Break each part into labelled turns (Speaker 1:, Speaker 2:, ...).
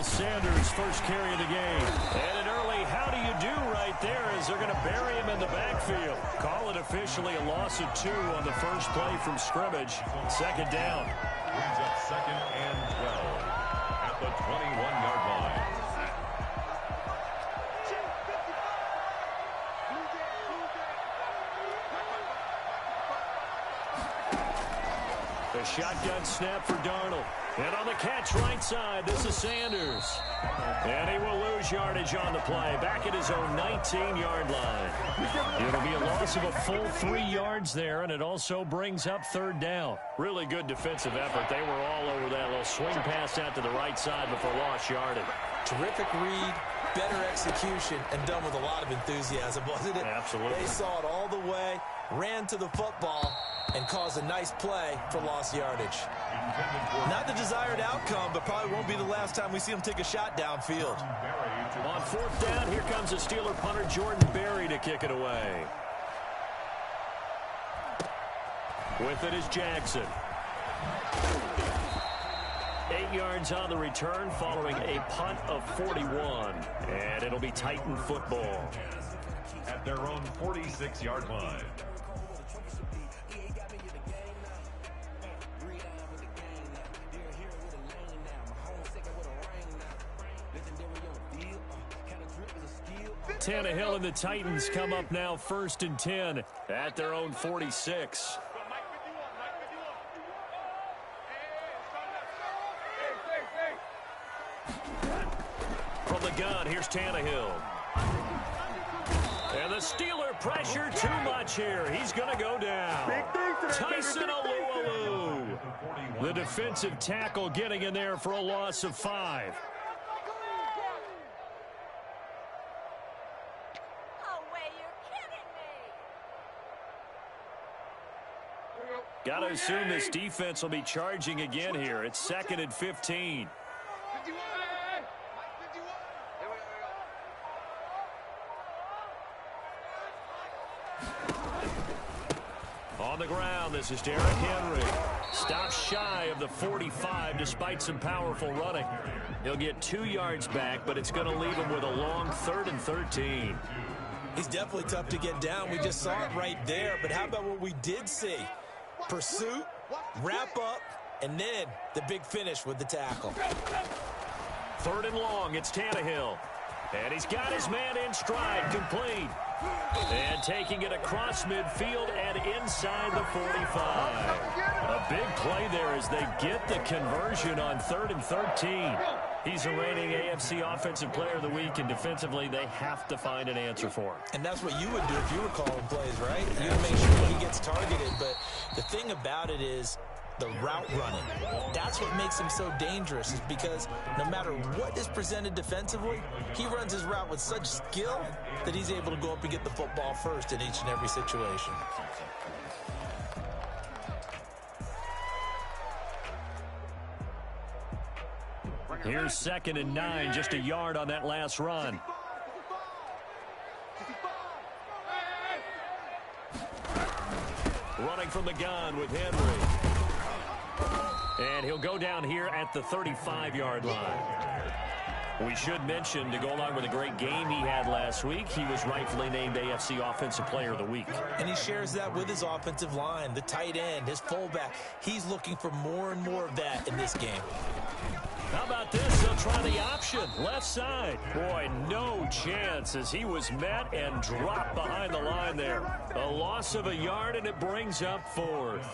Speaker 1: Miles Sanders' first carry of the game. And an early how do you do right there as they're going to bury him in the backfield. Call it officially a loss of 2 on the first play from scrimmage. Second down.
Speaker 2: Brings up 2nd and 12 at the 21-yard line.
Speaker 1: The shotgun snap for Darnold. And on the catch right side, this is Sanders. And he will lose yardage on the play, back at his own 19-yard line. It'll be a loss of a full 3 yards there, and it also brings up 3rd down. Really good defensive effort. They were all over that little swing pass out to the right side before lost yardage.
Speaker 3: Terrific read, better execution, and done with a lot of enthusiasm, wasn't it?
Speaker 1: Absolutely.
Speaker 3: They saw it all the way, ran to the football, and caused a nice play for lost yardage. Not the desired outcome, but probably won't be the last time we see him take a shot downfield.
Speaker 1: On 4th down, here comes the Steeler punter Jordan Berry to kick it away. With it is Jackson. 8 yards on the return following a punt of 41. And it'll be Titan football.
Speaker 2: At their own 46-yard line.
Speaker 1: Tannehill and the Titans come up now 1st and 10 at their own 46. From the gun, here's Tannehill. And the Steeler pressure too much here. He's going to go down. Tyson Alualu. The defensive tackle getting in there for a loss of 5. Got to assume this defense will be charging again here. It's 2nd and 15. On the ground, this is Derrick Henry. Stops shy of the 45 despite some powerful running. He'll get 2 yards back, but it's going to leave him with a long 3rd and 13.
Speaker 3: He's definitely tough to get down. We just saw it right there. But how about what we did see? Pursuit, wrap up, and then the big finish with the tackle.
Speaker 1: 3rd and long, it's Tannehill. And he's got his man in stride, complete. And taking it across midfield and inside the 45. A big play there as they get the conversion on 3rd and 13. He's the reigning AFC Offensive Player of the Week, and defensively they have to find an answer for him.
Speaker 3: And that's what you would do if you were calling plays, right? You would make sure he gets targeted. But the thing about it is the route running. That's what makes him so dangerous, is because no matter what is presented defensively, he runs his route with such skill that he's able to go up and get the football first in each and every situation.
Speaker 1: Here's 2nd and 9, just a yard on that last run. Running from the gun with Henry. And he'll go down here at the 35-yard line. We should mention, to go along with a great game he had last week, he was rightfully named AFC Offensive Player of the Week.
Speaker 3: And he shares that with his offensive line, the tight end, his fullback. He's looking for more and more of that in this game.
Speaker 1: How about this? They'll try the option. Left side. Boy, no chance as he was met and dropped behind the line there. A loss of a yard, and it brings up 4th.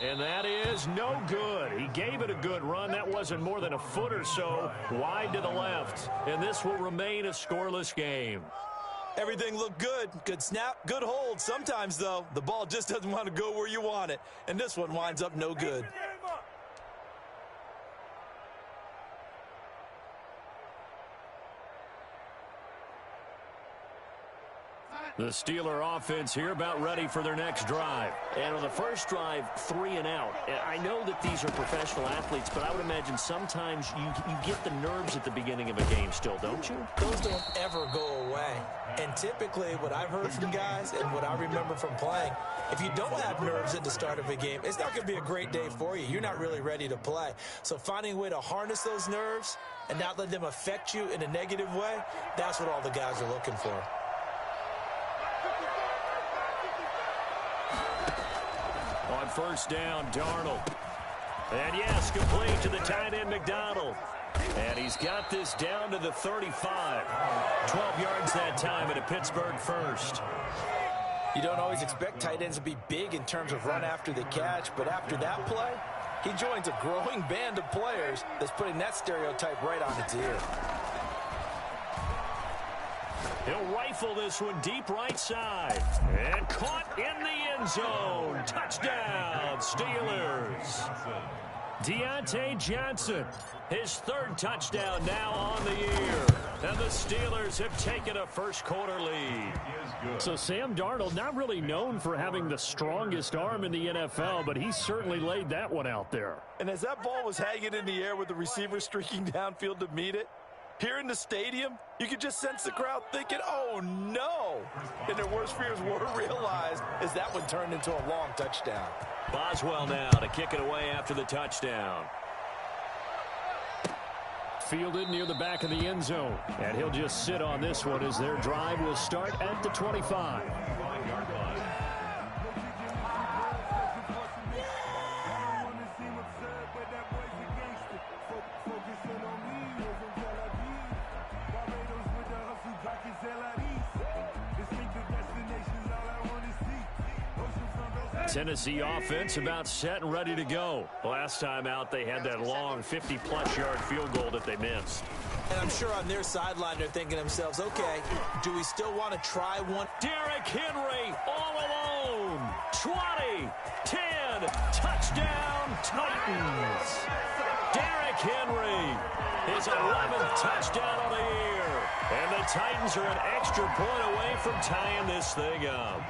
Speaker 1: And that is no good. He gave it a good run. That wasn't more than a foot or so wide to the left. And this will remain a scoreless game.
Speaker 3: Everything looked good. Good snap, good hold. Sometimes, though, the ball just doesn't want to go where you want it. And this one winds up no good.
Speaker 1: The Steeler offense here about ready for their next drive.
Speaker 4: And on the first drive, 3 and out. I know that these are professional athletes, but I would imagine sometimes you get the nerves at the beginning of a game still, don't you?
Speaker 3: Those don't ever go away. And typically what I've heard from guys and what I remember from playing, if you don't have nerves at the start of a game, it's not going to be a great day for you. You're not really ready to play. So finding a way to harness those nerves and not let them affect you in a negative way, that's what all the guys are looking for.
Speaker 1: On first down, Darnold. And yes, complete to the tight end, McDonald. And he's got this down to the 35. 12 yards that time at a Pittsburgh first.
Speaker 3: You don't always expect tight ends to be big in terms of run after the catch, but after that play, he joins a growing band of players that's putting that stereotype right on its ear.
Speaker 1: He'll rifle this one deep right side. And caught in the end zone. Touchdown, Steelers. Deontay Johnson, his 3rd touchdown now on the year. And the Steelers have taken a first-quarter lead.
Speaker 5: So Sam Darnold, not really known for having the strongest arm in the NFL, but he certainly laid that one out there.
Speaker 3: And as that ball was hanging in the air with the receiver streaking downfield to meet it, here in the stadium, you could just sense the crowd thinking, oh, no. And their worst fears were realized as that one turned into a long touchdown.
Speaker 1: Boswell now to kick it away after the touchdown.
Speaker 5: Fielded near the back of the end zone. And he'll just sit on this one as their drive will start at the 25.
Speaker 1: Tennessee offense about set and ready to go. Last time out, they had that long 50-plus yard field goal that they missed.
Speaker 3: And I'm sure on their sideline, they're thinking to themselves, okay, do we still want to try one?
Speaker 1: Derrick Henry all alone. 20, 10, touchdown, Titans. Derrick Henry, his 11th touchdown of the year. And the Titans are an extra point away from tying this thing up.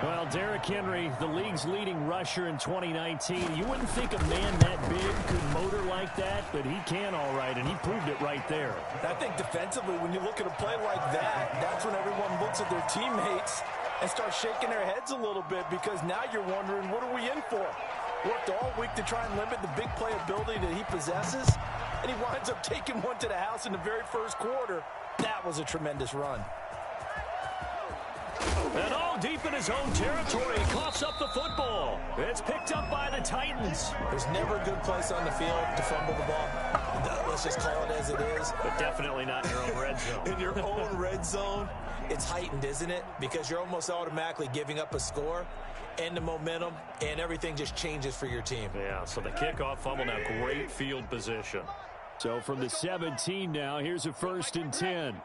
Speaker 5: Well, Derrick Henry, the league's leading rusher in 2019. You wouldn't think a man that big could motor like that, but he can all right, and he proved it right there.
Speaker 3: I think defensively, when you look at a play like that, that's when everyone looks at their teammates and starts shaking their heads a little bit, because now you're wondering, what are we in for? Worked all week to try and limit the big play ability that he possesses, and he winds up taking one to the house in the very first quarter. That was a tremendous run.
Speaker 1: And all deep in his own territory, he coughs up the football. It's picked up by the Titans.
Speaker 3: There's never a good place on the field to fumble the ball. Let's just call it as it is.
Speaker 1: But definitely not in your own red zone.
Speaker 3: In your own red zone, it's heightened, isn't it? Because you're almost automatically giving up a score and the momentum, and everything just changes for your team.
Speaker 1: Yeah, so the kickoff fumble now, great field position.
Speaker 5: So from the 17 now, here's a 1st and 10.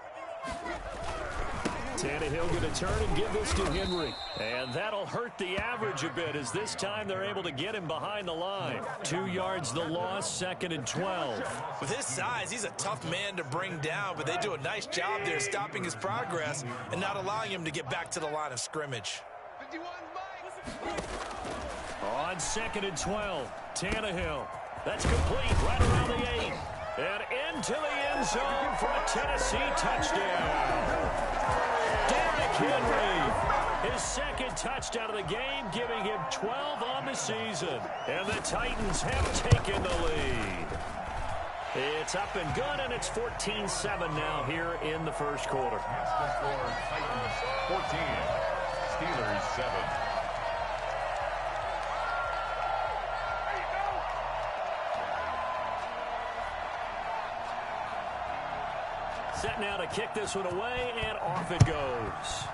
Speaker 5: Tannehill going to turn and give this to Henry.
Speaker 1: And that'll hurt the average a bit, as this time they're able to get him behind the line. 2 yards the loss, 2nd and 12.
Speaker 3: With his size, he's a tough man to bring down, but they do a nice job there stopping his progress and not allowing him to get back to the line of scrimmage.
Speaker 1: On 2nd and 12, Tannehill. That's complete right around the 8. And into the end zone for a Tennessee touchdown. Derrick Henry, his 2nd touchdown of the game, giving him 12 on the season. And the Titans have taken the lead. It's up and good, and it's 14-7 now here in the first quarter.
Speaker 2: Titans 14, Steelers 7.
Speaker 1: Set now to kick this one away, and off it goes.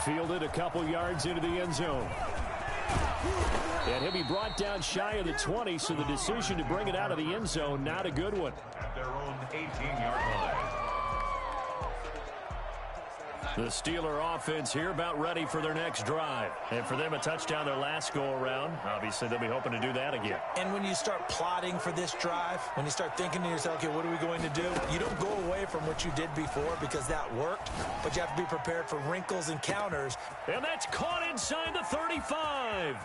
Speaker 5: Fielded a couple yards into the end zone. And he'll be brought down shy of the 20, so the decision to bring it out of the end zone, not a good one.
Speaker 2: At their own 18-yard line.
Speaker 1: The Steeler offense here about ready for their next drive. And for them, a touchdown their last go-around. Obviously, they'll be hoping to do that again.
Speaker 3: And when you start plotting for this drive, when you start thinking to yourself, okay, what are we going to do? You don't go away from what you did before because that worked, but you have to be prepared for wrinkles and counters.
Speaker 1: And that's caught inside the 35.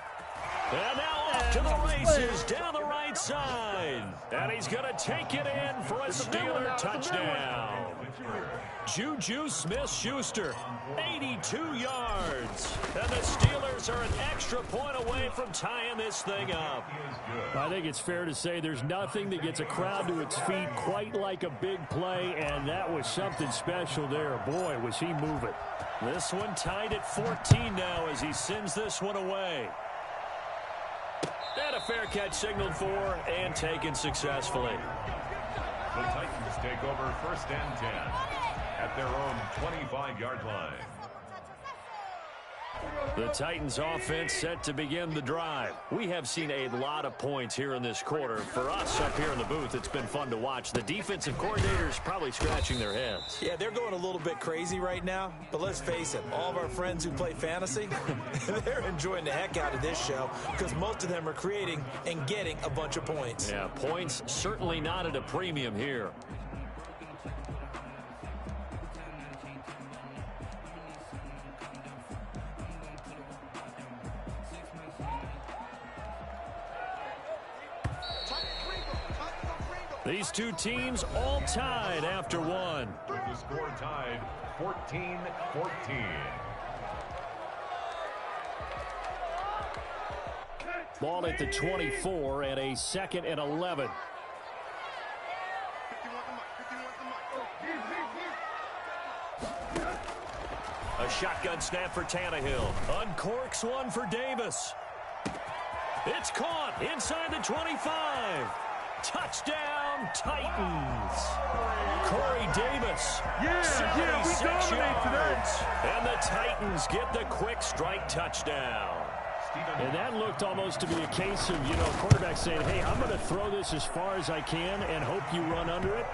Speaker 1: And now off to the races down the right side. And he's going to take it in for a Steeler touchdown. Juju Smith-Schuster, 82 yards. And the Steelers are an extra point away from tying this thing up.
Speaker 5: I think it's fair to say there's nothing that gets a crowd to its feet quite like a big play, and that was something special there. Boy, was he moving.
Speaker 1: This one tied at 14 now as he sends this one away. And a fair catch signaled for and taken successfully.
Speaker 2: The Titans take over 1st and 10 at their own 25-yard line.
Speaker 1: The Titans offense set to begin the drive. We have seen a lot of points here in this quarter. For us up here in the booth, it's been fun to watch. The defensive coordinators probably scratching their heads.
Speaker 3: Yeah, they're going a little bit crazy right now, but let's face it, all of our friends who play fantasy, they're enjoying the heck out of this show because most of them are creating and getting a bunch of points.
Speaker 1: Yeah, points certainly not at a premium here. These two teams all tied after one.
Speaker 2: With the score tied 14-14.
Speaker 5: Ball at the 24 and a 2nd and 11.
Speaker 1: A shotgun snap for Tannehill. Uncorks one for Davis. It's caught inside the 25. Touchdown, Titans. Corey Davis. 76 yards. And the Titans get the quick strike touchdown.
Speaker 5: And that looked almost to be a case of, quarterback saying, hey, I'm going to throw this as far as I can and hope you run under it.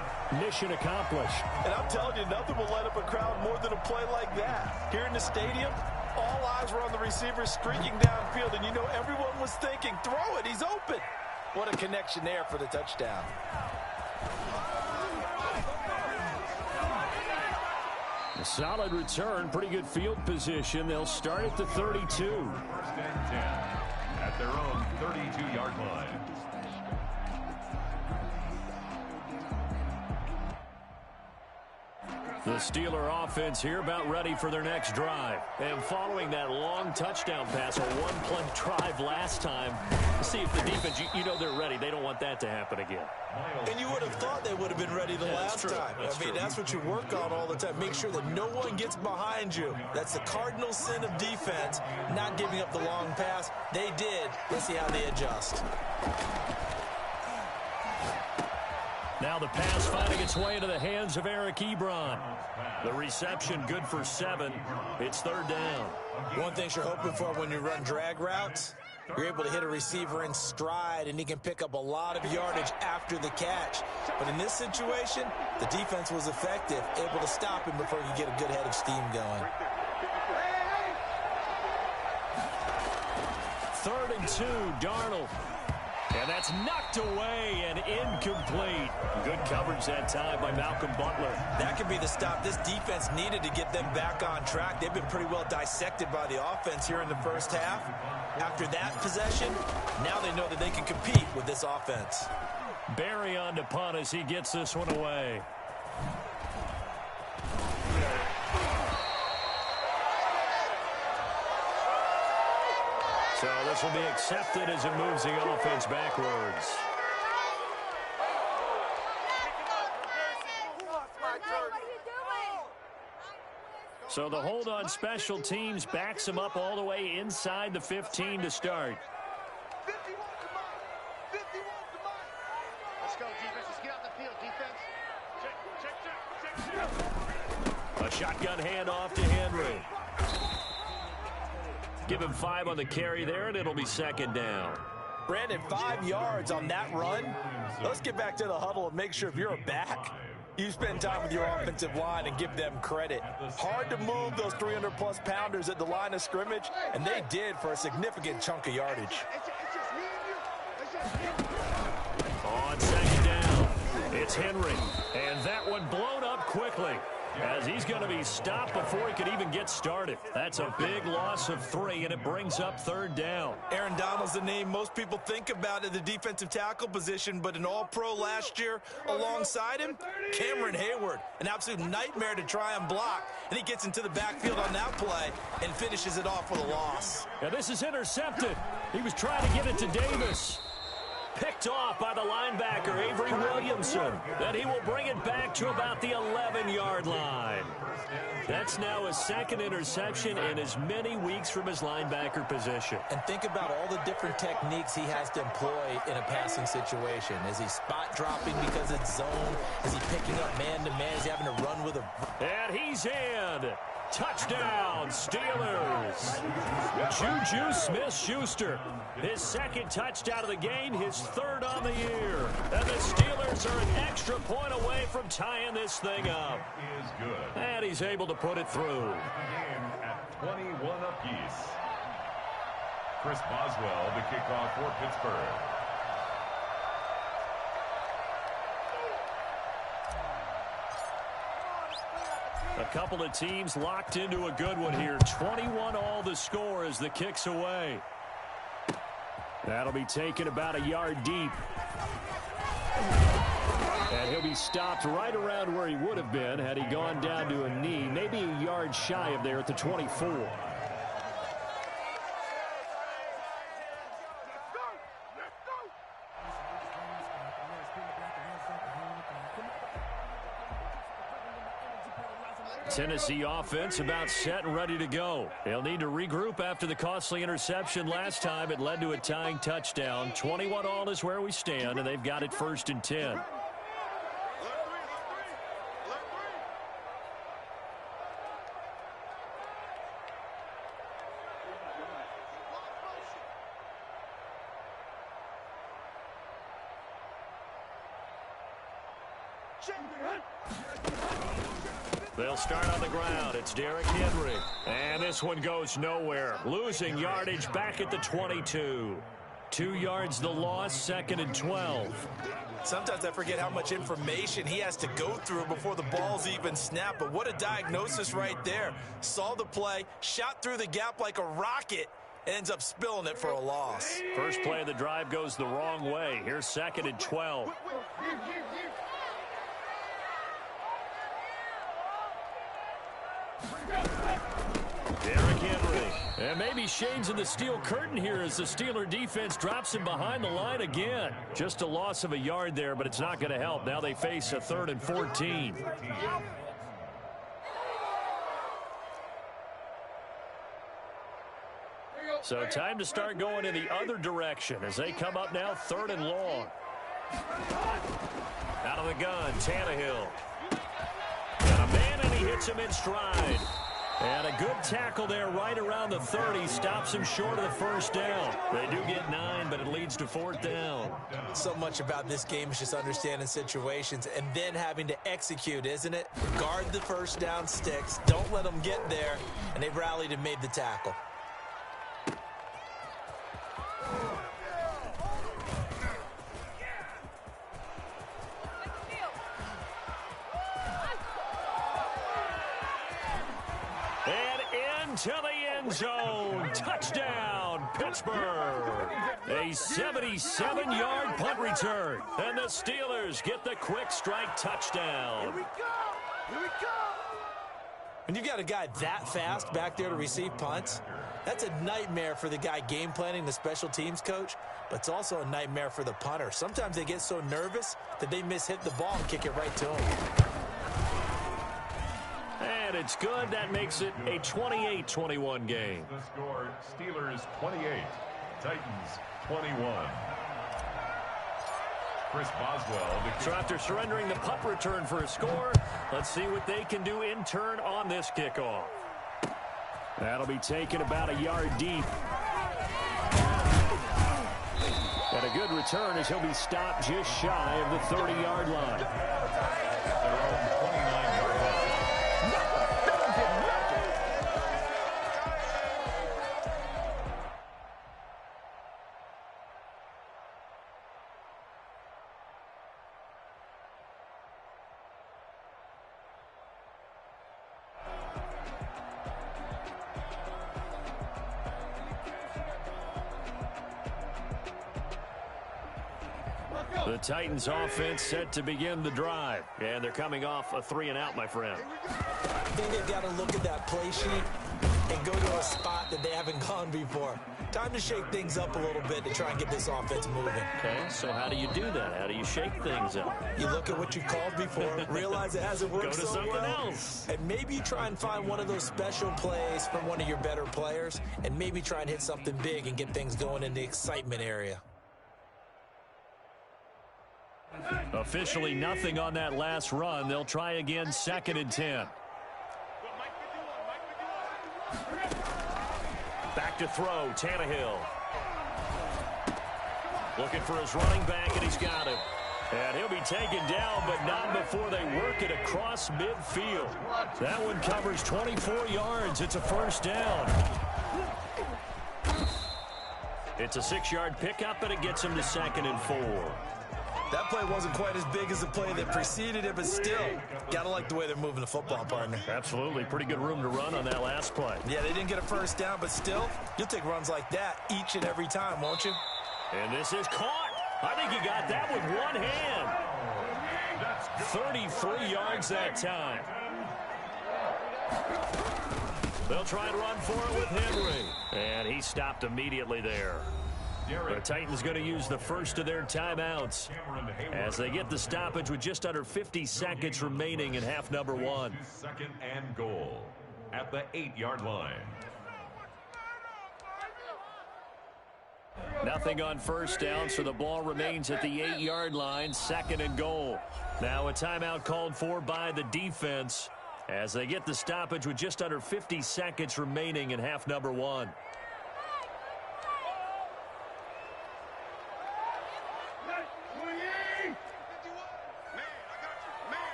Speaker 5: Mission accomplished.
Speaker 3: And I'm telling you, nothing will light up a crowd more than a play like that. Here in the stadium, all eyes were on the receiver streaking downfield, and everyone was thinking, throw it, he's open. What a connection there for the touchdown.
Speaker 5: A solid return, pretty good field position. They'll start at the 32.
Speaker 2: 1st and 10 at their own 32-yard line.
Speaker 1: The Steeler offense here about ready for their next drive. And following that long touchdown pass, a one-play drive last time, see if the defense, they're ready. They don't want that to happen again.
Speaker 3: And you would have thought they would have been ready the last time. That's what you work on all the time. Make sure that no one gets behind you. That's the cardinal sin of defense, not giving up the long pass. They did. Let's see how they adjust.
Speaker 1: Now the pass finding its way into the hands of Eric Ebron. The reception good for 7. It's 3rd down.
Speaker 3: One thing you're hoping for when you run drag routes, you're able to hit a receiver in stride, and he can pick up a lot of yardage after the catch. But in this situation, the defense was effective, able to stop him before he could get a good head of steam going.
Speaker 1: 3rd and 2, Darnold. And that's knocked away and incomplete. Good coverage that time by Malcolm Butler.
Speaker 3: That could be the stop this defense needed to get them back on track. They've been pretty well dissected by the offense here in the first half. After that possession, now they know that they can compete with this offense.
Speaker 1: Barry on to punt as he gets this one away. So this will be accepted as it moves the offense backwards. So the hold on special teams backs him up all the way inside the 15 to start.
Speaker 6: Let's go, defense. Let's get out the field, defense.
Speaker 1: A shotgun handoff to Henry. Give him 5 on the carry there, and it'll be 2nd down.
Speaker 3: Brandon, 5 yards on that run. Let's get back to the huddle and make sure if you're a back, You spend time with your offensive line and give them credit. Hard to move those 300-plus pounders at the line of scrimmage, and they did for a significant chunk of yardage.
Speaker 1: On second down, it's Henry. And that one blown up quickly, as he's going to be stopped before he could even get started. That's a big loss of 3, and it brings up third down.
Speaker 3: Aaron Donald's the name most people think about at the defensive tackle position, but an all-pro last year alongside him, Cameron Hayward, an absolute nightmare to try and block, and he gets into the backfield on that play and finishes it off with a loss.
Speaker 1: And this is intercepted. He was trying to get it to Davis. Picked off by the linebacker, Avery Williamson. Then he will bring it back to about the 11-yard line. That's now his second interception in as many weeks from his linebacker position.
Speaker 3: And think about all the different techniques he has to employ in a passing situation. Is he spot dropping because it's zone? Is he picking up man-to-man? Is he having to run with a...
Speaker 1: And he's in. Touchdown, Steelers. Juju Smith-Schuster. His second touchdown of the game, his third on the year. And the Steelers are an extra point away from tying this thing up.
Speaker 2: Is good.
Speaker 1: And he's able to put it through.
Speaker 2: Game at 21 apiece. Chris Boswell, the kickoff for Pittsburgh.
Speaker 1: A couple of teams locked into a good one here. 21 all the score as the kick's away. That'll be taken about a yard deep. And he'll be stopped right around where he would have been had he gone down to a knee. Maybe a yard shy of there at the 24. Tennessee offense about set and ready to go. They'll need to regroup after the costly interception last time. It led to a tying touchdown. 21 all is where we stand, and they've got it 1st and 10. They'll start on the ground. It's Derrick Henry. And this one goes nowhere. Losing yardage back at the 22. 2 yards the loss, 2nd and 12.
Speaker 3: Sometimes I forget how much information he has to go through before the ball's even snapped. But what a diagnosis right there. Saw the play, shot through the gap like a rocket, ends up spilling it for a loss.
Speaker 1: First play of the drive goes the wrong way. Here's 2nd and 12. Derrick Henry. And maybe shades in the steel curtain here as the Steeler defense drops him behind the line again. Just a loss of a yard there, but it's not going to help. Now they face a 3rd and 14. So time to start going in the other direction as they come up now 3rd and long. Out of the gun, Tannehill. Got a man, and he hits him in stride. And a good tackle there right around the 30. Stops him short of the 1st down. They do get 9, but it leads to 4th down.
Speaker 3: So much about this game is just understanding situations and then having to execute, isn't it? Guard the 1st down sticks. Don't let them get there. And they've rallied and made the tackle.
Speaker 1: To the end zone. Touchdown, Pittsburgh. A 77-yard punt return. And the Steelers get the quick strike touchdown.
Speaker 6: Here we go. Here we go.
Speaker 3: When you got a guy that fast back there to receive punts, that's a nightmare for the guy game planning, the special teams coach, but it's also a nightmare for the punter. Sometimes they get so nervous that they mishit the ball and kick it right to him.
Speaker 1: And it's good. That makes it a 28-21 game.
Speaker 2: The score, Steelers 28, Titans 21. Chris Boswell.
Speaker 1: So after surrendering the punt return for a score, let's see what they can do in turn on this kickoff. That'll be taken about a yard deep. And a good return as he'll be stopped just shy of the 30-yard line. The Titans offense set to begin the drive. And they're coming off a 3-and-out, my friend.
Speaker 3: I think they've got to look at that play sheet and go to a spot that they haven't gone before. Time to shake things up a little bit to try and get this offense moving.
Speaker 1: Okay, so how do you do that? How do you shake things up?
Speaker 3: You look at what you called before, realize it hasn't worked
Speaker 1: Go to
Speaker 3: so
Speaker 1: something
Speaker 3: well,
Speaker 1: else.
Speaker 3: and maybe you try and find one of those special plays from one of your better players, and maybe try and hit something big and get things going in the excitement area.
Speaker 1: Officially nothing on that last run. They'll try again, 2nd and 10. Back to throw, Tannehill. Looking for his running back, and he's got him. And he'll be taken down, but not before they work it across midfield. That one covers 24 yards. It's a first down. It's a 6-yard pickup, and it gets him to 2nd and 4.
Speaker 3: That play wasn't quite as big as the play that preceded it, but still, gotta like the way they're moving the football, partner.
Speaker 1: Absolutely. Pretty good room to run on that last play.
Speaker 3: Yeah, they didn't get a first down, but still, you'll take runs like that each and every time, won't you?
Speaker 1: And this is caught. I think he got that with one hand. 33 yards that time. They'll try and run for it with Henry. And he stopped immediately there. The Titans going to use the first of their timeouts as they get the stoppage with just under 50 seconds remaining in half number 1.
Speaker 2: 2nd and goal at the 8-yard line.
Speaker 1: Nothing on first down, so the ball remains at the 8-yard line, 2nd and goal. Now a timeout called for by the defense as they get the stoppage with just under 50 seconds remaining in half number 1.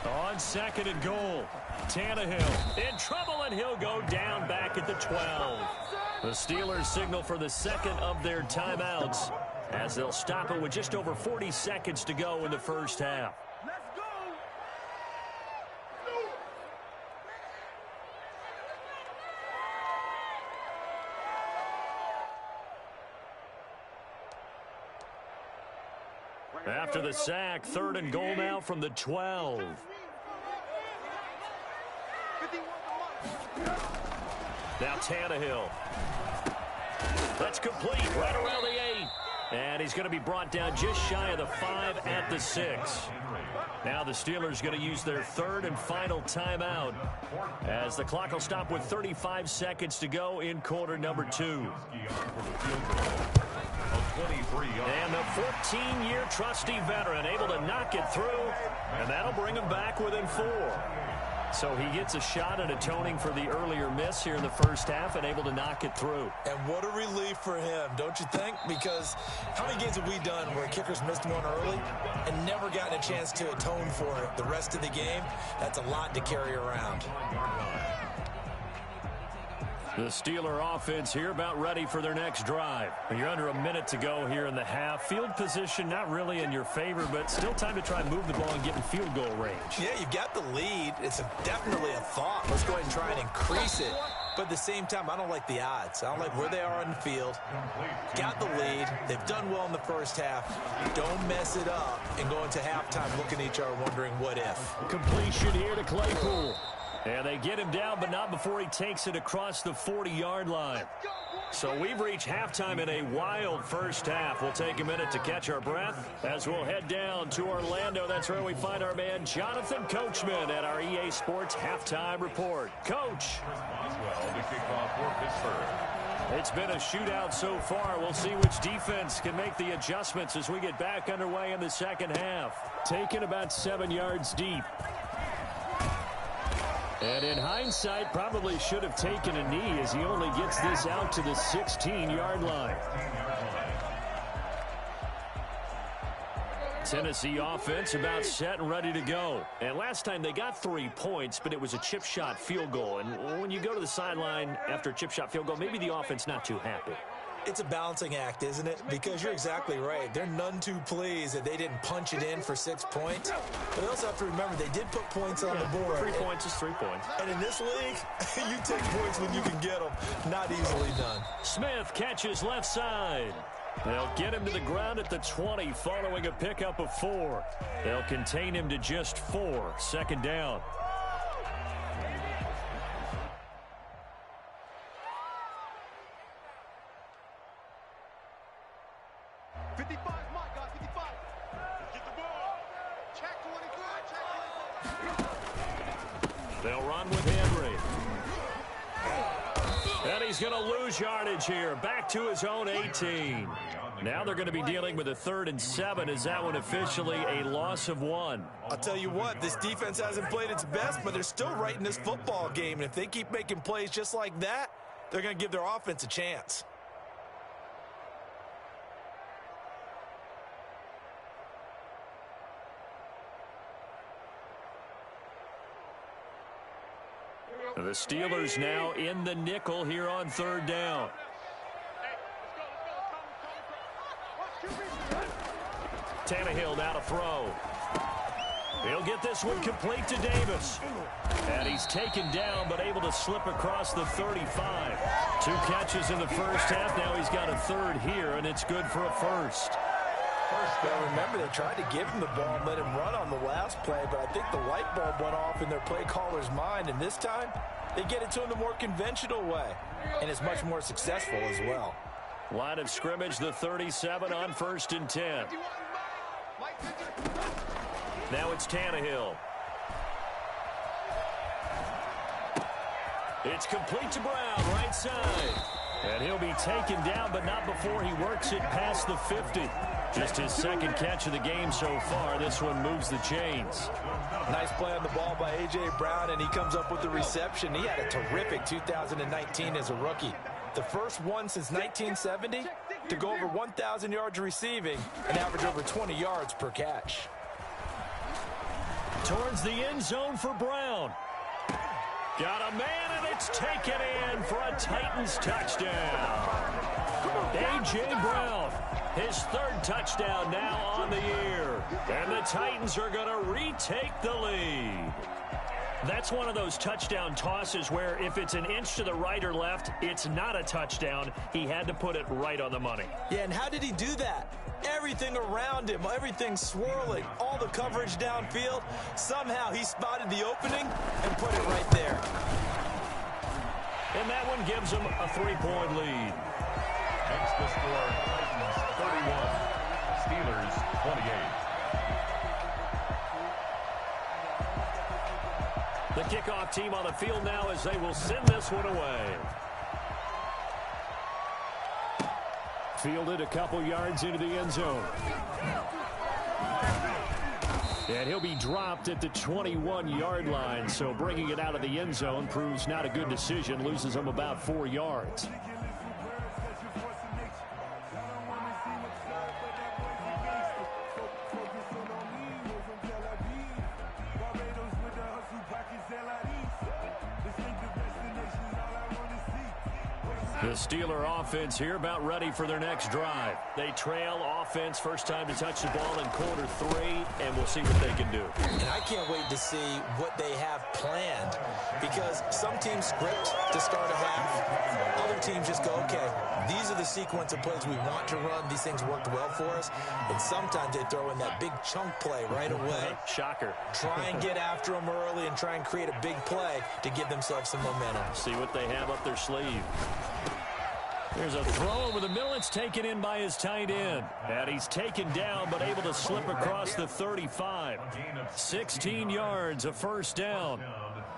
Speaker 1: On 2nd and goal, Tannehill in trouble, and he'll go down back at the 12. The Steelers signal for the 2nd of their timeouts as they'll stop it with just over 40 seconds to go in the first half. After the sack, 3rd and goal now from the 12. Now Tannehill. That's complete right around the 8. And he's going to be brought down just shy of the 5 at the 6. Now the Steelers going to use their 3rd and final timeout as the clock will stop with 35 seconds to go in quarter number 2. And the 14-year trusty veteran able to knock it through, and that'll bring him back within 4. So he gets a shot at atoning for the earlier miss here in the first half and able to knock it through.
Speaker 3: And what a relief for him, don't you think? Because how many games have we done where kickers missed one early and never gotten a chance to atone for it the rest of the game? That's a lot to carry around.
Speaker 1: The Steeler offense here about ready for their next drive. You're under a minute to go here in the half. Field position not really in your favor, but still time to try and move the ball and get in field goal range.
Speaker 3: Yeah, you've got the lead. It's definitely a thought. Let's go ahead and try and increase it. But at the same time, I don't like the odds. I don't like where they are on the field. Got the lead. They've done well in the first half. Don't mess it up and go into halftime looking at each other wondering what if.
Speaker 1: Completion here to Claypool. And they get him down, but not before he takes it across the 40-yard line. So we've reached halftime in a wild first half. We'll take a minute to catch our breath as we'll head down to Orlando. That's where we find our man Jonathan Coachman at our EA Sports Halftime Report. Coach.
Speaker 2: Well, the kickoff for Pittsburgh.
Speaker 1: It's been a shootout so far. We'll see which defense can make the adjustments as we get back underway in the second half. Taken about 7 yards deep. And in hindsight, probably should have taken a knee as he only gets this out to the 16-yard line. Tennessee offense about set and ready to go. And last time they got 3 points, but it was a chip shot field goal. And when you go to the sideline after a chip shot field goal, maybe the offense not too happy.
Speaker 3: It's a balancing act, isn't it? Because you're exactly right. They're none too pleased that they didn't punch it in for 6 points. But they also have to remember they did put points on the board.
Speaker 4: 3 points is 3 points.
Speaker 3: And in this league, you take points when you can get them. Not easily done.
Speaker 4: Smith catches left side.
Speaker 5: They'll get him to the ground at the 20 following a pickup of 4. They'll contain him to just 4. Second down.
Speaker 4: They'll run with Henry. And he's going to lose yardage here. Back to his own 18. Now they're going to be dealing with a 3rd and 7. Is that one officially a loss of 1?
Speaker 3: I'll tell you what, this defense hasn't played its best, but they're still right in this football game. And if they keep making plays just like that, they're going to give their offense a chance.
Speaker 4: The Steelers now in the nickel here on 3rd down. Tannehill now to throw. He'll get this one complete to Davis. And he's taken down but able to slip across the 35. 2 catches in the first half. Now he's got a 3rd here, and it's good for a 1st.
Speaker 3: Well, remember, they tried to give him the ball and let him run on the last play, but I think the light bulb went off in their play caller's mind, and this time they get it to him the more conventional way, and it's much more successful as well.
Speaker 4: Line of scrimmage, the 37 on 1st and 10. Now it's Tannehill. It's complete to Brown, right side. And he'll be taken down, but not before he works it past the 50. Just his 2nd catch of the game so far. This one moves the chains.
Speaker 3: Nice play on the ball by A.J. Brown, and he comes up with the reception. He had a terrific 2019 as a rookie. The first one since 1970 to go over 1,000 yards receiving and average over 20 yards per catch.
Speaker 4: Towards the end zone for Brown. Got a man, and it's taken in for a Titans touchdown. A.J. Brown, his 3rd touchdown now on the year. And the Titans are going to retake the lead. That's one of those touchdown tosses where if it's an inch to the right or left, it's not a touchdown. He had to put it right on the money.
Speaker 3: Yeah, and how did he do that? Everything around him, everything swirling, all the coverage downfield. Somehow he spotted the opening and put it right there.
Speaker 4: And that one gives him a 3-point lead.
Speaker 2: Makes the score Titans 31, Steelers 28.
Speaker 4: The kickoff team on the field now as they will send this one away.
Speaker 5: Fielded a couple yards into the end zone. And he'll be dropped at the 21-yard line, so bringing it out of the end zone proves not a good decision. Loses him about 4 yards. The Steeler offense here about ready for their next drive.
Speaker 4: They trail offense, first time to touch the ball in quarter 3, and we'll see what they can do.
Speaker 3: And I can't wait to see what they have planned, because some teams script to start a half. Other teams just go, okay, these are the sequence of plays we want to run. These things worked well for us. And sometimes they throw in that big chunk play right away.
Speaker 4: Shocker.
Speaker 3: Try and get after them early and try and create a big play to give themselves some momentum.
Speaker 4: See what they have up their sleeve. There's a throw over the middle. It's taken in by his tight end. And he's taken down but able to slip across the 35. 16 yards, a 1st down.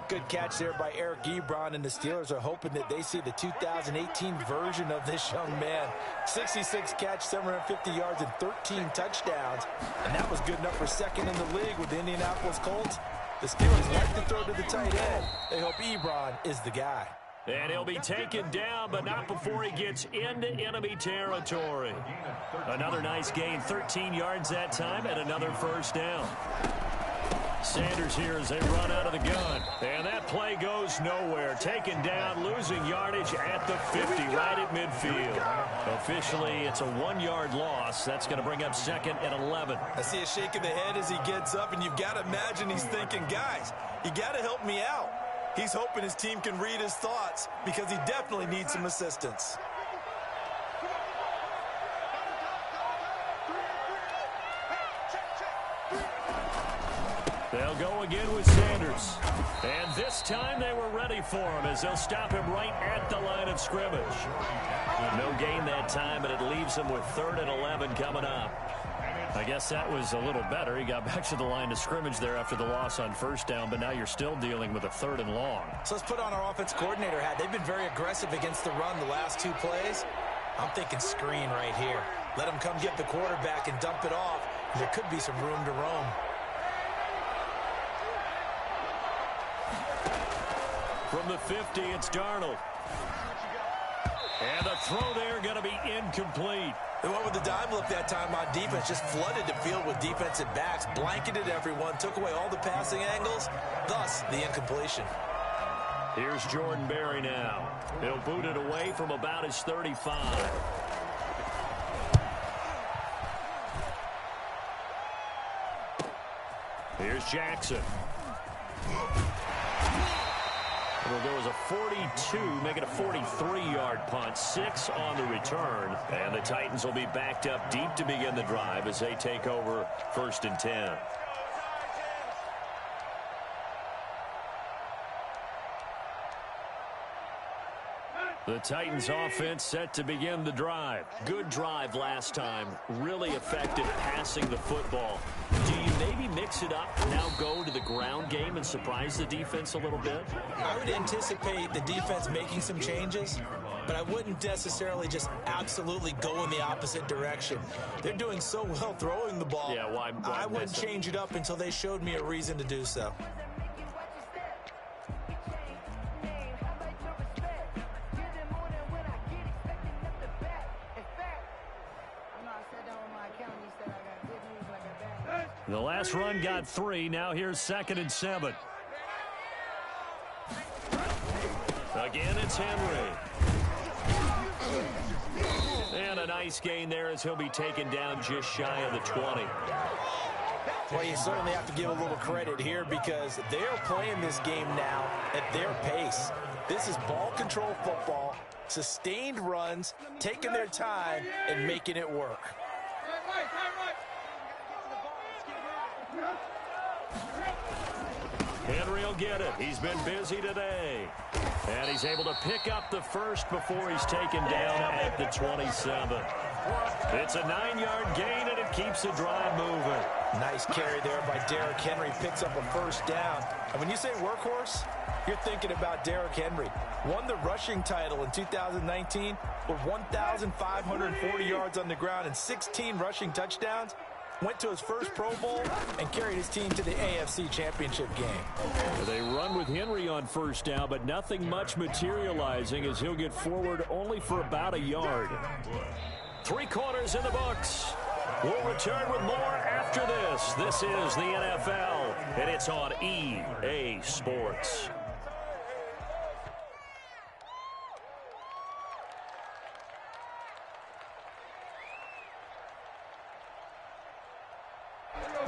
Speaker 3: Good catch there by Eric Ebron, and the Steelers are hoping that they see the 2018 version of this young man. 66 catch, 750 yards, and 13 touchdowns. And that was good enough for 2nd in the league with the Indianapolis Colts. The Steelers like to throw to the tight end. They hope Ebron is the guy.
Speaker 4: And he'll be taken down, but not before he gets into enemy territory. Another nice gain, 13 yards that time, and another 1st down.
Speaker 1: Sanders here as they run out of the gun. And that play goes nowhere. Taken down, losing yardage at the 50, right at midfield. Officially, it's a 1-yard loss. That's going to bring up second and 11.
Speaker 3: I see a shake of the head as he gets up, and you've got to imagine he's thinking, guys, you got to help me out. He's hoping his team can read his thoughts because he definitely needs some assistance.
Speaker 1: They'll go again with Sanders. And this time they were ready for him as they'll stop him right at the line of scrimmage. No gain that time, but it leaves him with 3rd and 11 coming up. I guess that was a little better. He got back to the line of scrimmage there after the loss on 1st down, but now you're still dealing with a 3rd and long.
Speaker 3: So let's put on our offense coordinator hat. They've been very aggressive against the run the last 2 plays. I'm thinking screen right here. Let him come get the quarterback and dump it off. There could be some room to roam.
Speaker 1: From the 50, it's Darnold. And the throw there going to be incomplete.
Speaker 3: They went with the dive look that time on defense, just flooded the field with defensive backs, blanketed everyone, took away all the passing angles, thus the incompletion.
Speaker 1: Here's Jordan Berry now. He'll boot it away from about his 35. Here's Jackson. It'll go as a 42, make it a 43-yard punt, 6 on the return. And the Titans will be backed up deep to begin the drive as they take over 1st and 10. The Titans offense set to begin the drive. Good drive last time. Really effective passing the football. Do you maybe mix it up, now go to the ground game and surprise the defense a little bit?
Speaker 3: I would anticipate the defense making some changes, but I wouldn't necessarily just absolutely go in the opposite direction. They're doing so well throwing the ball.
Speaker 1: Yeah, why
Speaker 3: I wouldn't change it up until they showed me a reason to do so.
Speaker 1: The last run got 3. Now here's 2nd and 7. Again, it's Henry. And a nice gain there as he'll be taken down just shy of the 20.
Speaker 3: Well, you certainly have to give a little credit here because they're playing this game now at their pace. This is ball control football, sustained runs, taking their time, and making it work.
Speaker 1: Henry will get it. He's been busy today. And he's able to pick up the first before he's taken down at the 27. It's a 9-yard gain, and it keeps the drive moving.
Speaker 3: Nice carry there by Derrick Henry. Picks up a 1st down. And when you say workhorse, you're thinking about Derrick Henry. Won the rushing title in 2019 with 1,540 yards on the ground and 16 rushing touchdowns. Went to his first Pro Bowl and carried his team to the AFC Championship game.
Speaker 1: They run with Henry on 1st down, but nothing much materializing as he'll get forward only for about a yard. 3 quarters in the books. We'll return with more after this. This is the NFL, and it's on EA Sports.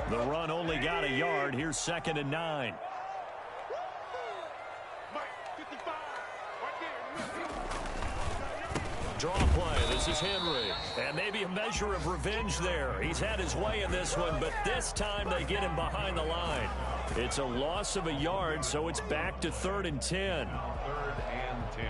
Speaker 1: The run only got a yard. Here's 2nd and 9. Draw play. This is Henry. And maybe a measure of revenge there. He's had his way in this one, but this time they get him behind the line. It's a loss of a yard, so it's back to 3rd and 10.
Speaker 2: 3rd and 10.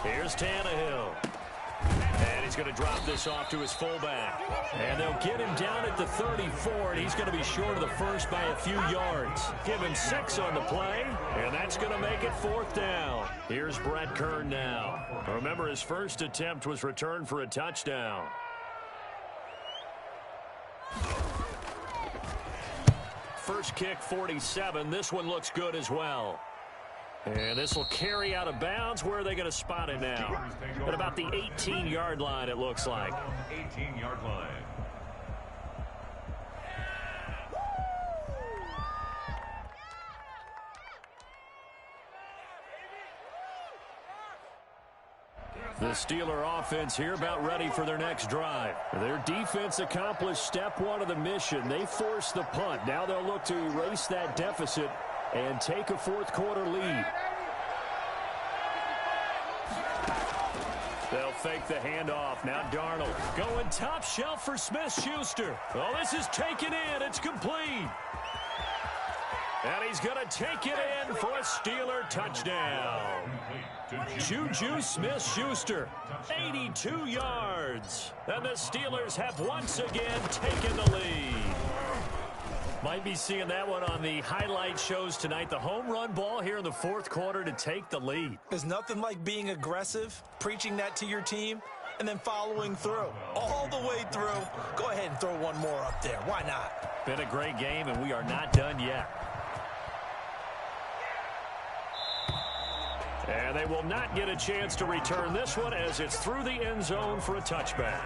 Speaker 1: Here's Tannehill. And he's going to drop this off to his fullback. And they'll get him down at the 34, and he's going to be short of the first by a few yards. Give him 6 on the play, and that's going to make it 4th down. Here's Brett Kern now. Remember, his first attempt was returned for a touchdown. First kick, 47. This one looks good as well. And this will carry out of bounds. Where are they going to spot it now? At about the 18-yard line, it looks like.
Speaker 2: 18-yard line.
Speaker 1: The Steeler offense here about ready for their next drive. Their defense accomplished step one of the mission. They forced the punt. Now they'll look to erase that deficit and take a fourth quarter lead. They'll fake the handoff. Now Darnold going top shelf for Smith-Schuster. Oh, this is taken in. It's complete. And he's going to take it in for a Steeler touchdown. Juju Smith-Schuster, 82 yards. And the Steelers have once again taken the lead. Might be seeing that one on the highlight shows tonight. The home run ball here in the fourth quarter to take the lead.
Speaker 3: There's nothing like being aggressive, preaching that to your team, and then following through. All the way through. Go ahead and throw one more up there. Why not?
Speaker 1: Been a great game, and we are not done yet. And they will not get a chance to return this one as it's through the end zone for a touchback.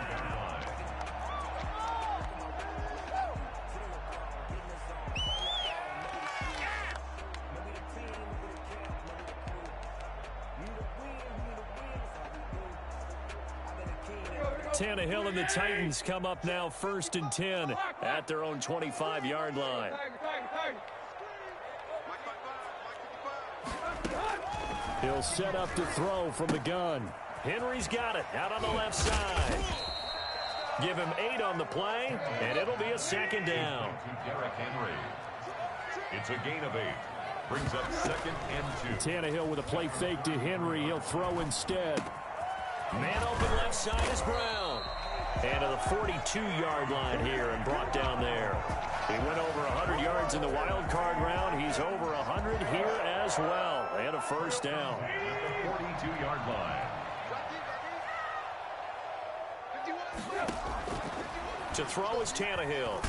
Speaker 1: Tannehill and the Titans come up now 1st and 10 at their own 25-yard line. He'll set up to throw from the gun. Henry's got it out on the left side. Give him 8 on the play, and it'll be a second down.
Speaker 2: Derrick Henry. It's a gain of 8. Brings up 2nd and 2.
Speaker 5: Tannehill with a play fake to Henry. He'll throw instead.
Speaker 1: Man open left side is Brown. And to the 42-yard line here and brought down there. He went over 100 yards in the wild card round. He's over 100 here as well. And a first down.
Speaker 2: At the 42-yard line.
Speaker 1: To throw is Tannehill.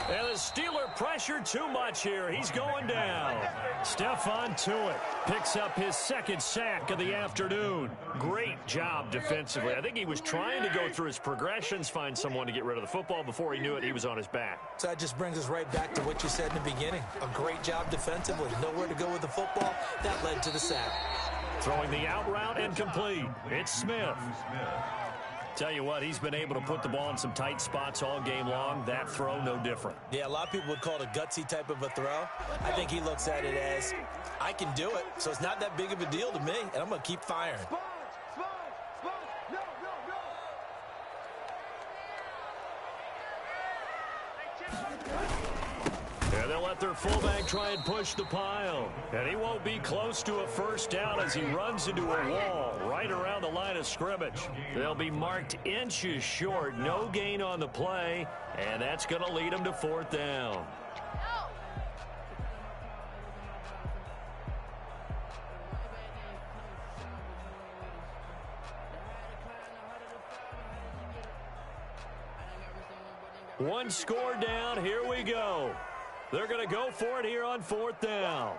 Speaker 1: And the Steeler pressure too much here. He's going down. Stephon Tuitt picks up his 2nd sack of the afternoon. Great job defensively. I think he was trying to go through his progressions, find someone to get rid of the football. Before he knew it, he was on his back.
Speaker 3: So that just brings us right back to what you said in the beginning. A great job defensively. Nowhere to go with the football. That led to the sack.
Speaker 1: Throwing the out route and complete. It's Smith. Tell you what, he's been able to put the ball in some tight spots all game long. That throw, no different.
Speaker 3: Yeah, a lot of people would call it a gutsy type of a throw. I think he looks at it as, I can do it, so it's not that big of a deal to me, and I'm going to keep firing.
Speaker 1: And they'll let their fullback try and push the pile. And he won't be close to a first down as he runs into a wall right around the line of scrimmage. They'll be marked inches short. No gain on the play. And that's going to lead them to 4th down. One score down. Here we go. They're going to go for it here on 4th down.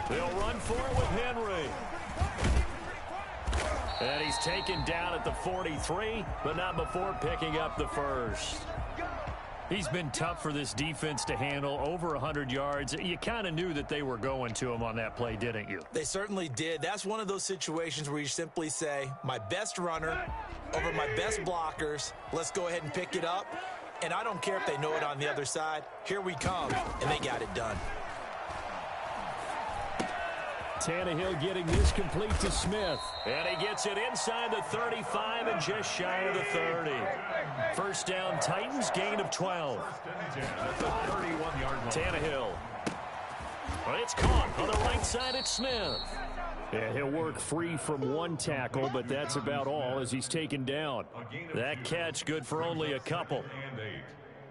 Speaker 1: They'll run for it with Henry. And he's taken down at the 43, but not before picking up the first. He's been tough for this defense to handle, over 100 yards. You kind of knew that they were going to him on that play, didn't you?
Speaker 3: They certainly did. That's one of those situations where you simply say, my best runner over my best blockers. Let's go ahead and pick it up. And I don't care if they know it on the other side. Here we come, and they got it done.
Speaker 5: Tannehill getting this complete to Smith.
Speaker 1: And he gets it inside the 35 and just shy of the 30. First down, Titans, gain of 12.
Speaker 2: That's a 31-yard line.
Speaker 1: Tannehill. Well, it's caught on the right side. It's Smith.
Speaker 5: And he'll work free from one tackle, but that's about all as he's taken down.
Speaker 1: That catch good for only a couple.
Speaker 2: And 8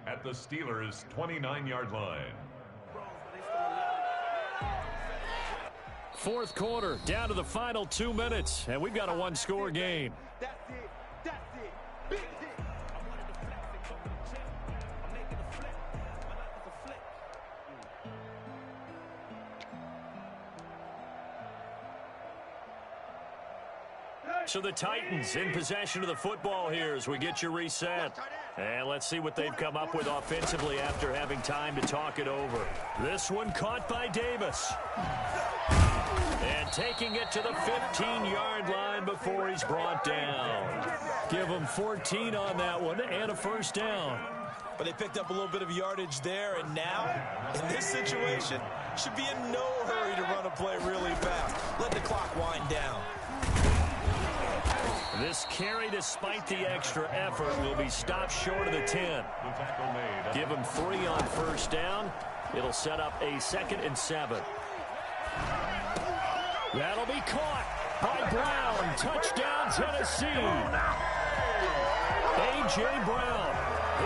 Speaker 2: at the Steelers' 29-yard line.
Speaker 1: Fourth quarter, down to the final 2 minutes, and we've got a one-score game.
Speaker 6: That's it. That's it. Beat it.
Speaker 1: So the Titans in possession of the football here as we get you reset. And let's see what they've come up with offensively after having time to talk it over. This one caught by Davis. And taking it to the 15-yard line before he's brought down.
Speaker 5: Give him 14 on that one and a first down.
Speaker 3: But they picked up a little bit of yardage there, and now, in this situation, should be in no hurry to run a play really fast. Let the clock wind down.
Speaker 1: This carry, despite the extra effort, will be stopped short of the 10. Give him 3 on first down. It'll set up a 2nd and 7.
Speaker 5: That'll be caught by Brown. Touchdown, Tennessee. A.J. Brown,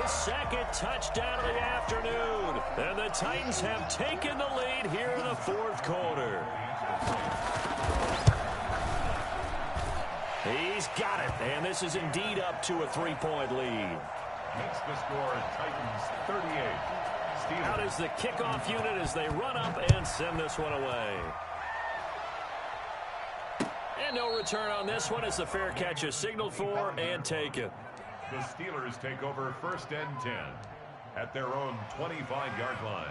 Speaker 5: his 2nd touchdown of the afternoon. And the Titans have taken the lead here in the 4th quarter. He's got it, and this is indeed up to a 3-point lead.
Speaker 2: Makes the score Titans 38. Steelers.
Speaker 1: Out is the kickoff unit as they run up and send this one away. And no return on this one as the fair catch is signaled for and taken.
Speaker 2: The Steelers take over 1st and 10 at their own 25-yard line.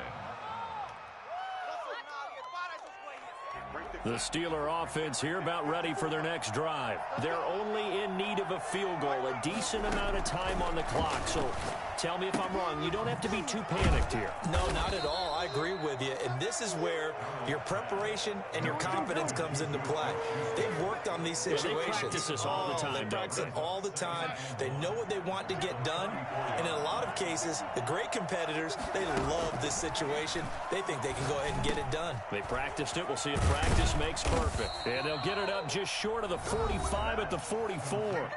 Speaker 1: The Steeler offense here about ready for their next drive. They're only in need of a field goal, a decent amount of time on the clock. So tell me if I'm wrong. You don't have to be too panicked here.
Speaker 3: No, not at all. I agree with you. And this is where your preparation and your confidence comes into play. They've worked on these situations.
Speaker 1: They practice this all the time.
Speaker 3: They practice it all the time. They know what they want to get done. And in a lot of cases, the great competitors, they love this situation. They think they can go ahead and get it done.
Speaker 1: They practiced it. We'll see if practice makes perfect. And they'll get it up just short of the 45 at the 44.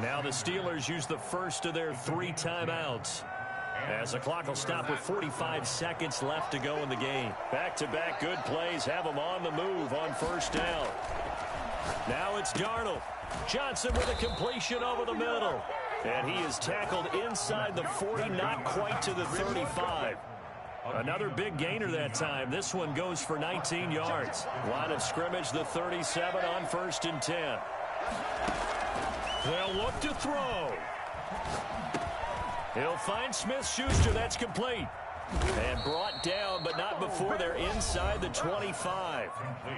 Speaker 1: Now the Steelers use the first of their 3 timeouts, as the clock will stop with 45 seconds left to go in the game. Back-to-back good plays have them on the move on first down. Now it's Darnold. Johnson with a completion over the middle. And he is tackled inside the 40, not quite to the 35. Another big gainer that time. This one goes for 19 yards. Line of scrimmage, the 37 on 1st and 10. They'll look to throw. He'll find Smith-Schuster. That's complete. And brought down, but not before they're inside the 25.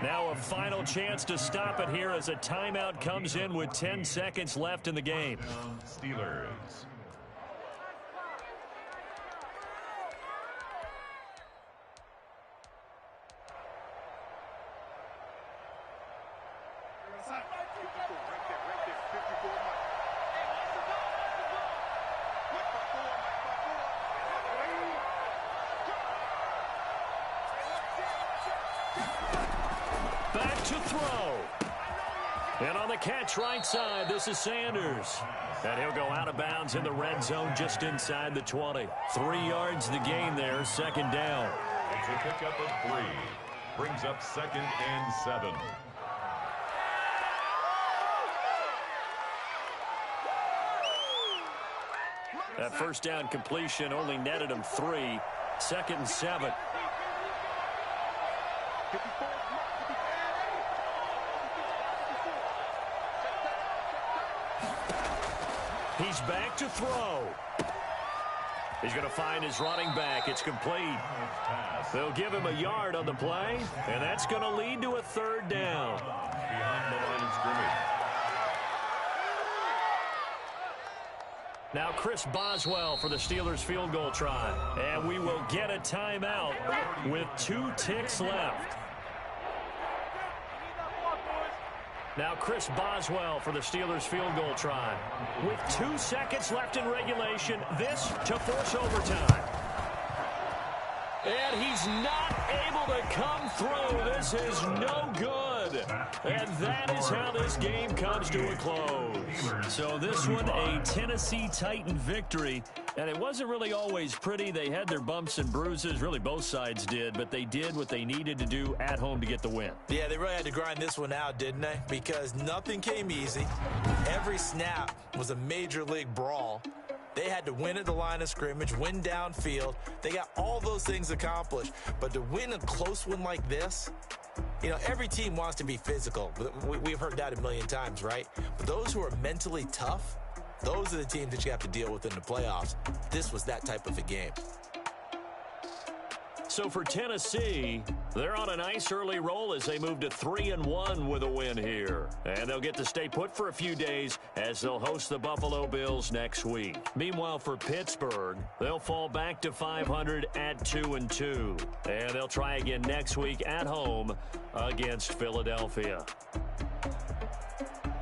Speaker 1: Now a final chance to stop it here as a timeout comes in with 10 seconds left in the game.
Speaker 2: Steelers.
Speaker 1: Back to throw. And on the catch right side, this is Sanders. And he'll go out of bounds in the red zone just inside the 20. 3 yards the gain there, 2nd down.
Speaker 2: It's a pickup of 3. Brings up 2nd and 7.
Speaker 1: That first down completion only netted him 3. 2nd and 7. He's back to throw. He's going to find his running back. It's complete. They'll give him a yard on the play, and that's going to lead to a 3rd down.
Speaker 2: Behind the line of scrimmage.
Speaker 1: Now Chris Boswell for the Steelers field goal try. And we will get a timeout with 2 ticks left. Now Chris Boswell for the Steelers field goal try. With 2 seconds left in regulation, this to force overtime. And he's not able to come through. This is no good. And that is how this game comes to a close. So this one, a Tennessee Titan victory. And it wasn't really always pretty. They had their bumps and bruises. Really, both sides did. But they did what they needed to do at home to get the win.
Speaker 3: Yeah, they really had to grind this one out, didn't they? Because nothing came easy. Every snap was a major league brawl. They had to win at the line of scrimmage, win downfield. They got all those things accomplished. But to win a close one like this, You know, every team wants to be physical. We've heard that a million times, right? But those who are mentally tough, those are the teams that you have to deal with in the playoffs. This was that type of a game.
Speaker 1: So for Tennessee, they're on a nice early roll as they move to 3-1 with a win here. And they'll get to stay put for a few days as they'll host the Buffalo Bills next week. Meanwhile, for Pittsburgh, they'll fall back to 500 at 2-2. And they'll try again next week at home against Philadelphia.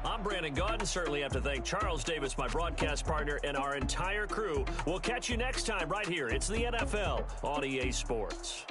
Speaker 1: I'm Brandon Gaudin. Certainly have to thank Charles Davis, my broadcast partner, and our entire crew. We'll catch you next time right here. It's the NFL on EA Sports.